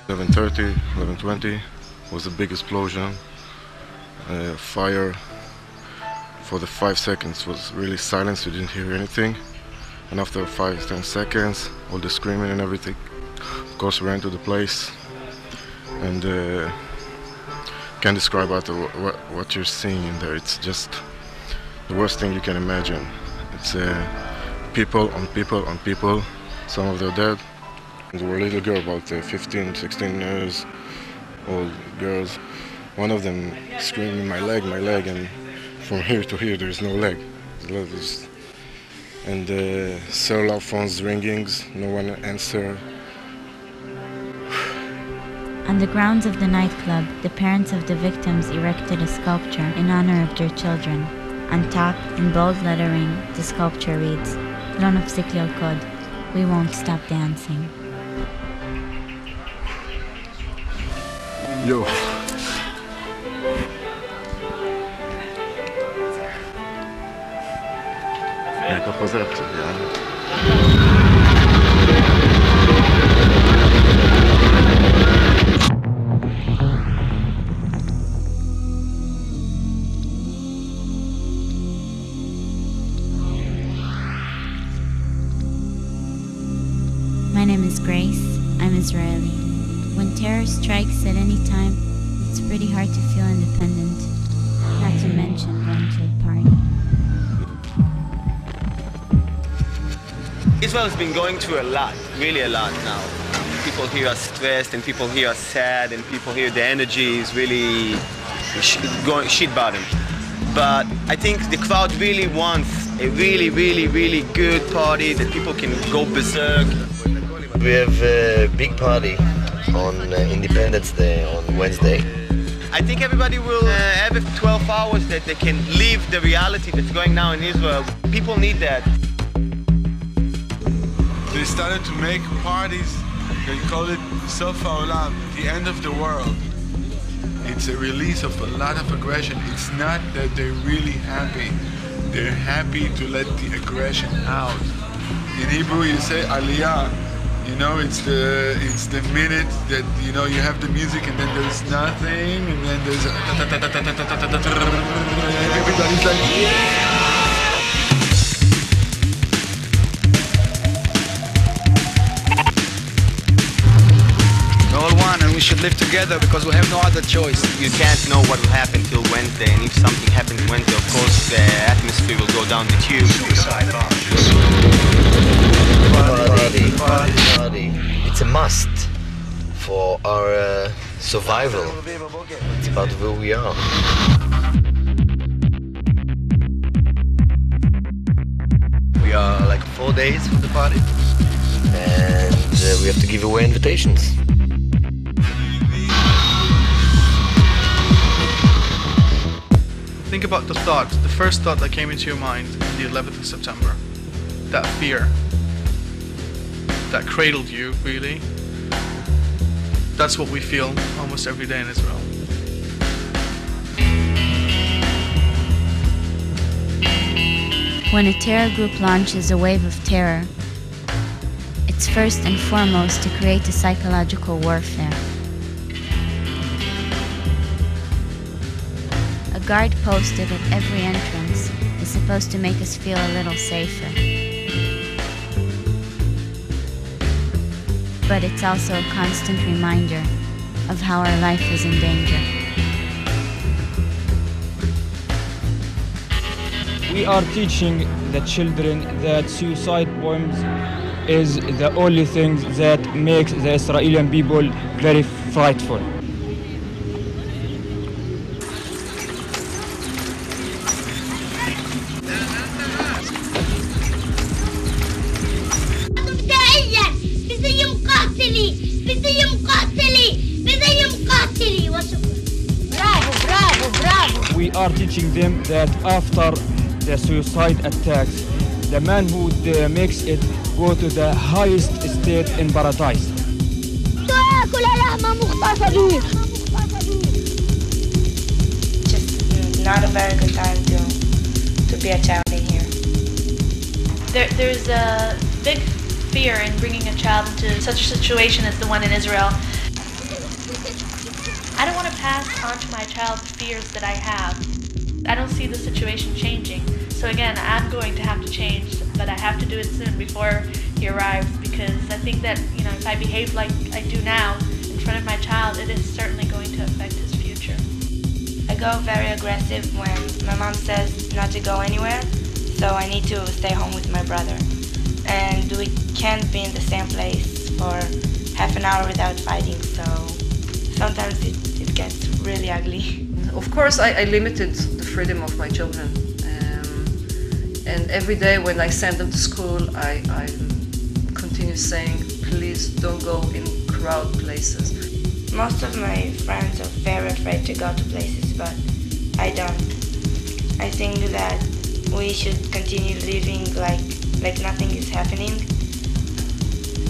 11:30, 11:20 was a big explosion. Fire for the 5 seconds was really silence. You didn't hear anything. And after 5-10 seconds, all the screaming and everything, of course, we ran to the place. And can't describe what you're seeing in there. It's just the worst thing you can imagine. It's people on people on people. Some of them dead. There were a little girl, about 15, 16 years old girls. One of them screaming, my leg, and from here to here there's no leg. And cellular phones ringings, no one answered. On the grounds of the nightclub, the parents of the victims erected a sculpture in honor of their children. On top, in bold lettering, the sculpture reads, "Lo nafsik lirkod," we won't stop dancing. Yo. אתה חוזר עכשיו, יאללה. My name is Grace. I'm Israeli. When terror strikes at any time, it's pretty hard to feel independent, not to mention going to a party. Israel has been going through a lot, really a lot now. People here are stressed and people here are sad and people here, the energy is really going shit bottom. But I think the crowd really wants a really, really, really good party that people can go berserk. We have a big party on Independence Day on Wednesday. I think everybody will have 12 hours that they can live the reality that's going now in Israel. People need that. They started to make parties, they call it Sof Ha'olam, the end of the world. It's a release of a lot of aggression. It's not that they're really happy. They're happy to let the aggression out. In Hebrew you say Aliyah. You know, it's the minute that, you know, you have the music and then there's nothing and then there's everybody's like, yeah! And we should live together because we have no other choice. You can't know what will happen till Wednesday, and if something happens Wednesday, of course, the atmosphere will go down the tube. Suicide bombs. Party. It's a must for our survival. It's part of who we are. We are like 4 days for the party, and we have to give away invitations. Think about the thought, the first thought that came into your mind on the 11th of September. That fear that cradled you, really. That's what we feel almost every day in Israel. When a terror group launches a wave of terror, it's first and foremost to create a psychological warfare. A guard posted at every entrance is supposed to make us feel a little safer. But it's also a constant reminder of how our life is in danger. We are teaching the children that suicide bombs is the only thing that makes the Israeli people very frightful. We are teaching them that after the suicide attacks, the man who makes it go to the highest state in paradise. Just not a very good time to be a child in here. There's a big fear in bringing a child into such a situation as the one in Israel. I don't want to pass on to my child the fears that I have. I don't see the situation changing. So again, I'm going to have to change, but I have to do it soon before he arrives, because I think that, if I behave like I do now in front of my child, it is certainly going to affect his future. I go very aggressive when my mom says not to go anywhere, so I need to stay home with my brother. And we can't be in the same place for half an hour without fighting, so sometimes it gets really ugly. Of course, I limited the freedom of my children. And every day when I send them to school, I continue saying, please don't go in crowd places. Most of my friends are very afraid to go to places, but I don't. I think that we should continue living like nothing is happening,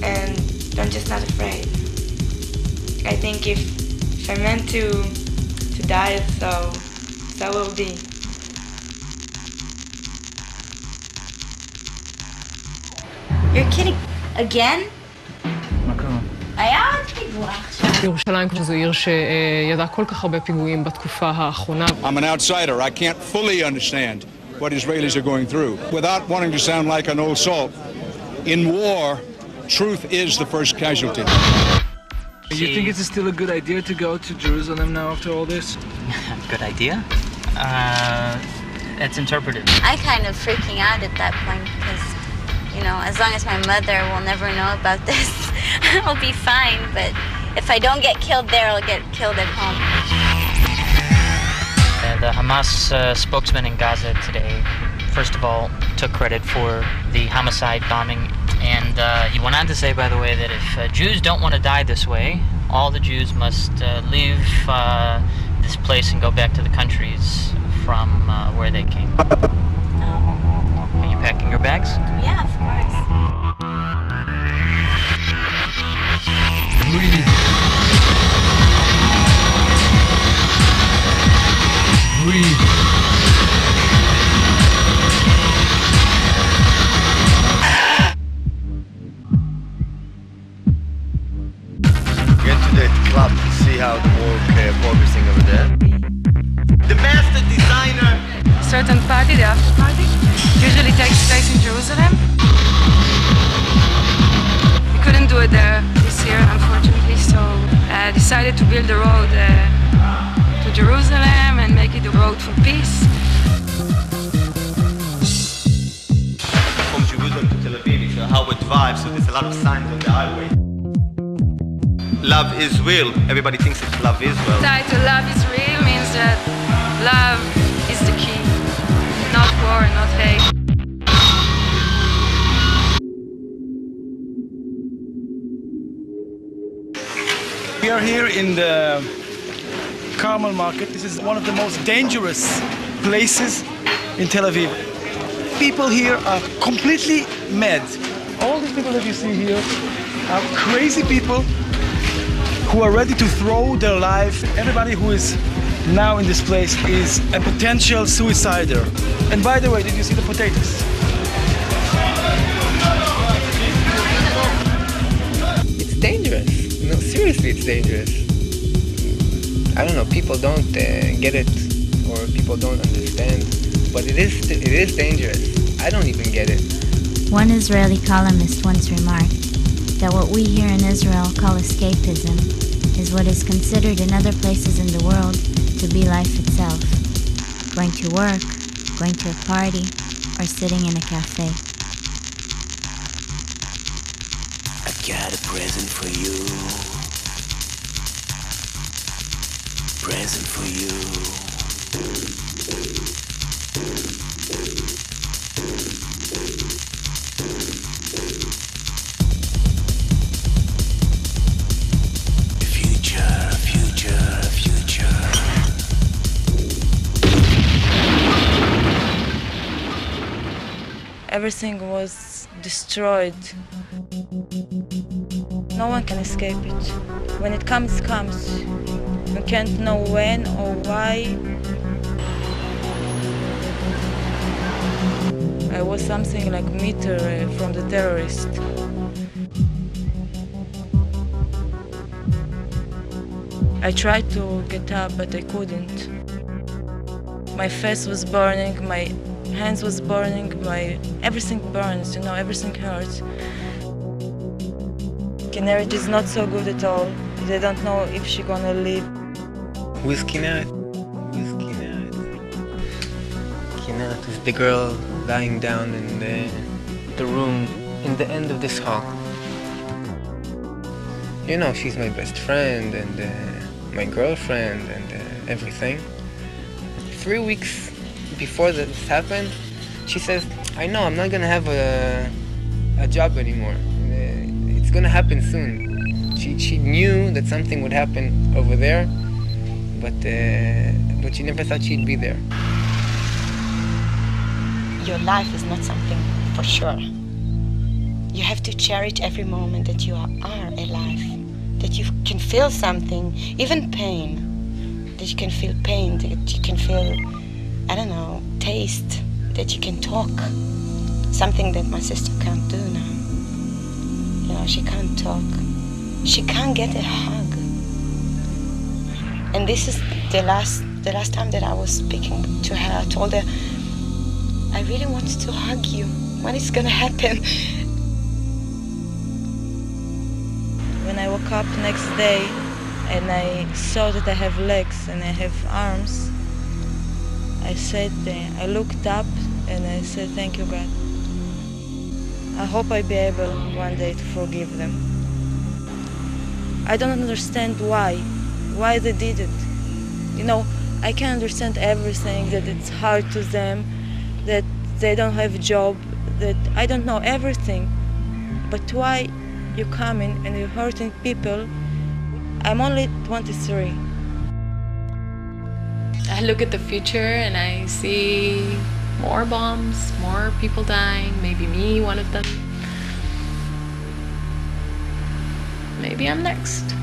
and I'm just not afraid. I think if I'm meant to die, so will be. You're kidding. Again? מה קרה? היה עוד פיגוע עכשיו. ירושלים זו עיר שידעה כל כך הרבה פיגועים בתקופה האחרונה. I'm an outsider. I can't fully understand what Israelis are going through. Without wanting to sound like an old salt, in war, truth is the first casualty. You think it's still a good idea to go to Jerusalem now after all this? Good idea? It's interpreted. I kind of freaking out at that point because, as long as my mother will never know about this, I'll be fine. But if I don't get killed there, I'll get killed at home. The Hamas spokesman in Gaza today, first of all, took credit for the homicide bombing. And he went on to say, by the way, that if Jews don't want to die this way, all the Jews must leave this place and go back to the countries from where they came. Are you packing your bags? Yeah, of course. Breathe. Breathe. Get to the club to see how the work progressing over there. The master designer. Certain party, the after party, usually takes place in Jerusalem. We couldn't do it there this year, unfortunately, so I decided to build the road to Jerusalem and make it a road for peace. From Jerusalem to Tel Aviv, it's a Howard drive, so there's a lot of signs on the highway. Love is real. Everybody thinks it's love is real. The title Love is Real means that love is the key, not war, not hate. We are here in the Carmel market. This is one of the most dangerous places in Tel Aviv. People here are completely mad. All these people that you see here are crazy people who are ready to throw their life. Everybody who is now in this place is a potential suicider. And by the way, did you see the potatoes? It's dangerous. No, seriously, it's dangerous. I don't know, people don't get it, or people don't understand, but it is dangerous. I don't even get it. One Israeli columnist once remarked that what we here in Israel call escapism is what is considered in other places in the world to be life itself. Going to work, going to a party, or sitting in a cafe. I've got a present for you. Present for you. Everything was destroyed. No one can escape it. When it comes, it comes. You can't know when or why. I was something like a meter from the terrorist. I tried to get up, but I couldn't. My face was burning, my hands was burning, everything burns, everything hurts. Narrated is not so good at all. They don't know if she's gonna live. Who's Kineret? Who's Kineret? Kineret is the girl lying down in the room in the end of this hall. She's my best friend and my girlfriend and everything. 3 weeks before this happened, she says, I know I'm not gonna have a job anymore. It's gonna happen soon. She knew that something would happen over there, but she never thought she'd be there. Your life is not something for sure. You have to cherish every moment that you are alive, that you can feel something, even pain, that you can feel pain, that you can feel, taste, that you can talk, something that my sister can't do now. She can't talk. She can't get a hug. And this is the last time that I was speaking to her. I told her, I really want to hug you. When it's gonna happen? When I woke up next day and I saw that I have legs and I have arms, I looked up and I said, thank you, God. I hope I'll be able one day to forgive them. I don't understand why they did it. I can understand everything, that it's hard to them, that they don't have a job, that I don't know everything. But why you coming and you're hurting people? I'm only 23. I look at the future and I see more bombs, more people dying, maybe me, one of them. Maybe I'm next.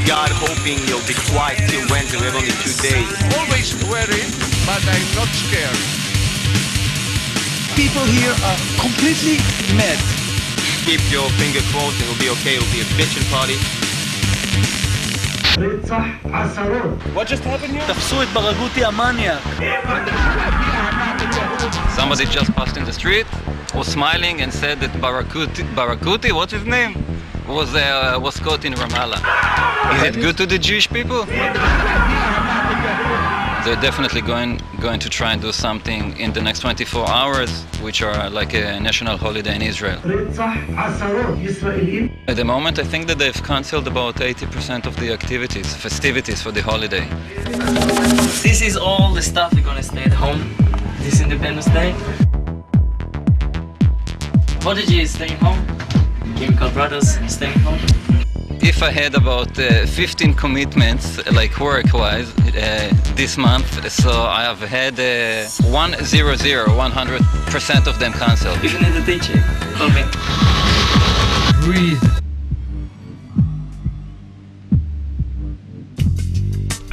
God hoping you'll be quiet till Wednesday. We have only 2 days. Always worried, but I'm not scared. People here are completely mad. Keep your finger crossed, it'll be okay. It'll be a bitchin' party. What just happened here? תפסו את ברגותי המניאק. Somebody just passed in the street, was smiling and said that Barakuti, what's his name? Was caught in Ramallah. Is it good to the Jewish people? They're definitely going to try and do something in the next 24 hours, which are like a national holiday in Israel. At the moment, I think that they've cancelled about 80% of the festivities for the holiday. This is all the stuff we're gonna stay at home this Independence Day. Prodigy is staying home. Chemical Brothers staying home. If I had about 15 commitments, like work-wise, this month, so I have had 100% of them cancelled. If you need a teacher, call me. Breathe.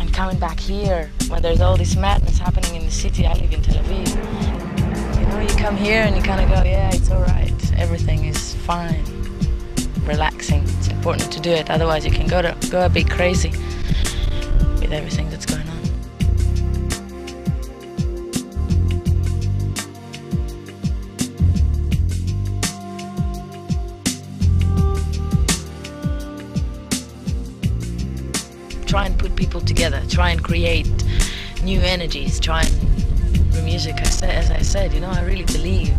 I'm coming back here when there's all this madness happening in the city. I live in Tel Aviv. You come here and you kind of go, yeah, it's all right. Everything is fine. Relaxing. It's important to do it. Otherwise, you can go a bit crazy with everything that's going on. Try and put people together. Try and create new energies. Try and through music. As I said, I really believe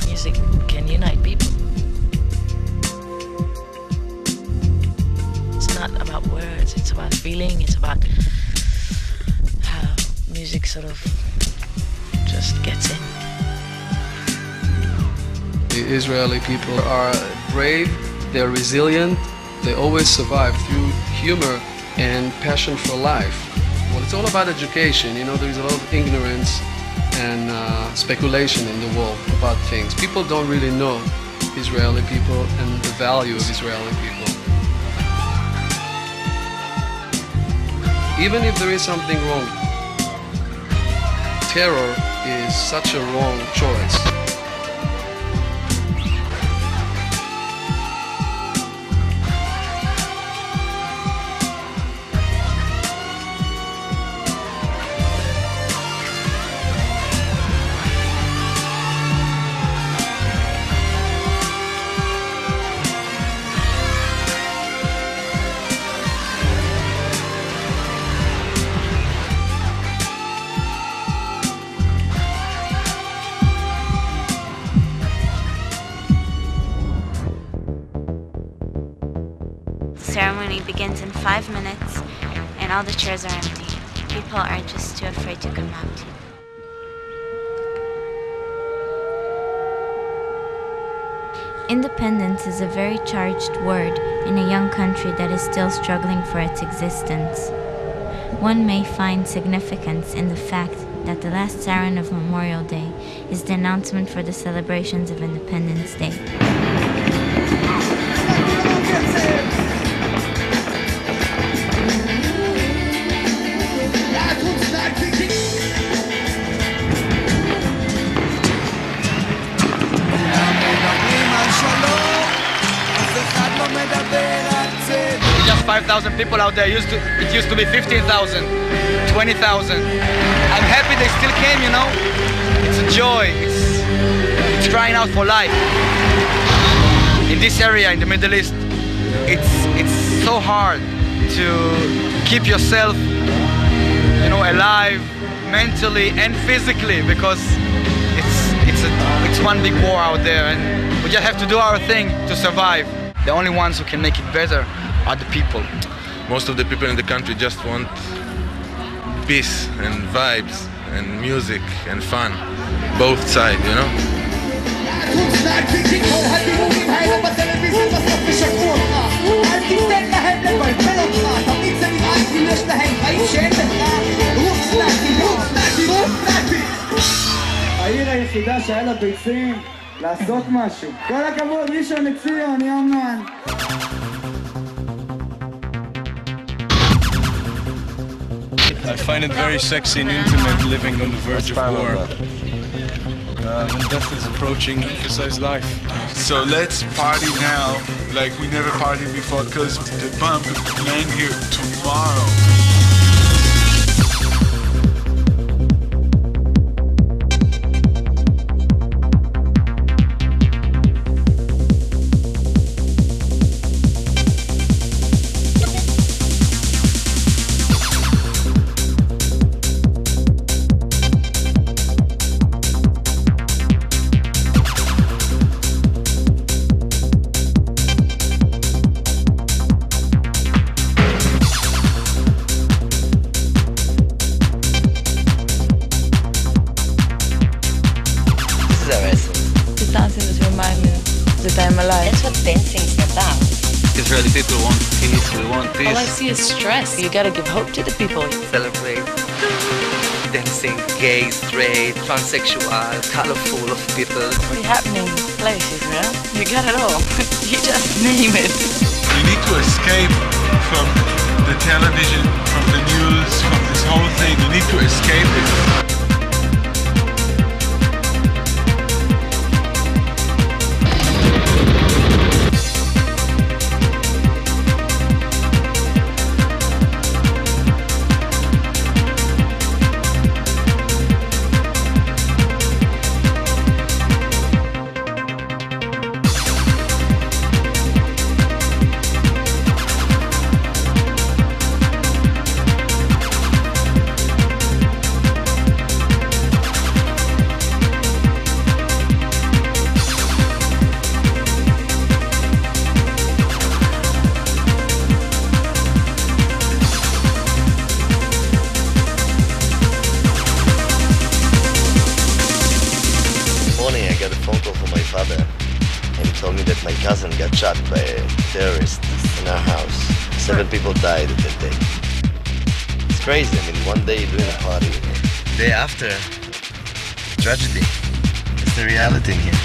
music can unite people. Not about words, it's about feeling, it's about how music sort of just gets in. The Israeli people are brave, they're resilient, they always survive through humor and passion for life. Well, it's all about education, there's a lot of ignorance and speculation in the world about things. People don't really know Israeli people and the value of Israeli people. even if there is something wrong. Terror is such a wrong choice. The ceremony begins in 5 minutes and all the chairs are empty. People are just too afraid to come out. Independence is a very charged word in a young country that is still struggling for its existence. One may find significance in the fact that the last siren of Memorial Day is the announcement for the celebrations of Independence Day. Just 5,000 people out there. It used to be 15,000, 20,000. I'm happy they still came, you know. It's a joy. It's crying out for life. In this area, in the Middle East, it's so hard to keep yourself, you know, alive mentally and physically, because it's one big war out there, and we just have to do our thing to survive. The only ones who can make it better are the people. Most of the people in the country just want peace and vibes and music and fun, both sides, you know? העיר היחידה שהיה לה ביצים לעשות משהו. כל הכבוד, ראשון לציון, יאמן. I find it very sexy and intimate living on the verge of war. When death is approaching, emphasize life. So let's party now like we never partied before, because the bomb could land here tomorrow. That's what dancing's about. Israeli people want peace, we want peace. All I see is stress. You gotta give hope to the people. Celebrate dancing, gay, straight, transsexual, colorful of people. Pretty happening places, man. You got it all. You just name it. We need to escape from the television, from the news, from this whole thing. We need to escape it. cousin got shot by a terrorist in our house. 7 people died that day. It's crazy. I mean, one day you're doing a party, day after, tragedy. It's the reality in here.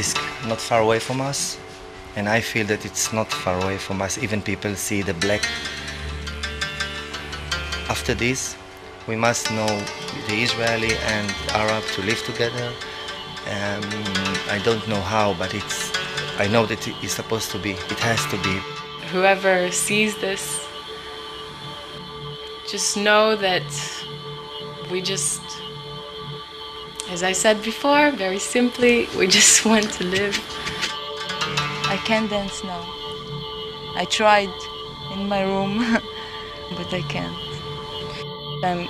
is not far away from us, and I feel that it's not far away from us. Even people see the black. After this, we must know the Israeli and Arab to live together. I don't know how, but I know that it is supposed to be. It has to be. Whoever sees this, just know that we just, as I said before, very simply, we just want to live. I can't dance now. I tried in my room, but I can't. I'm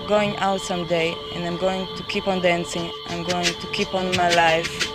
going out someday and I'm going to keep on dancing. I'm going to keep on my life.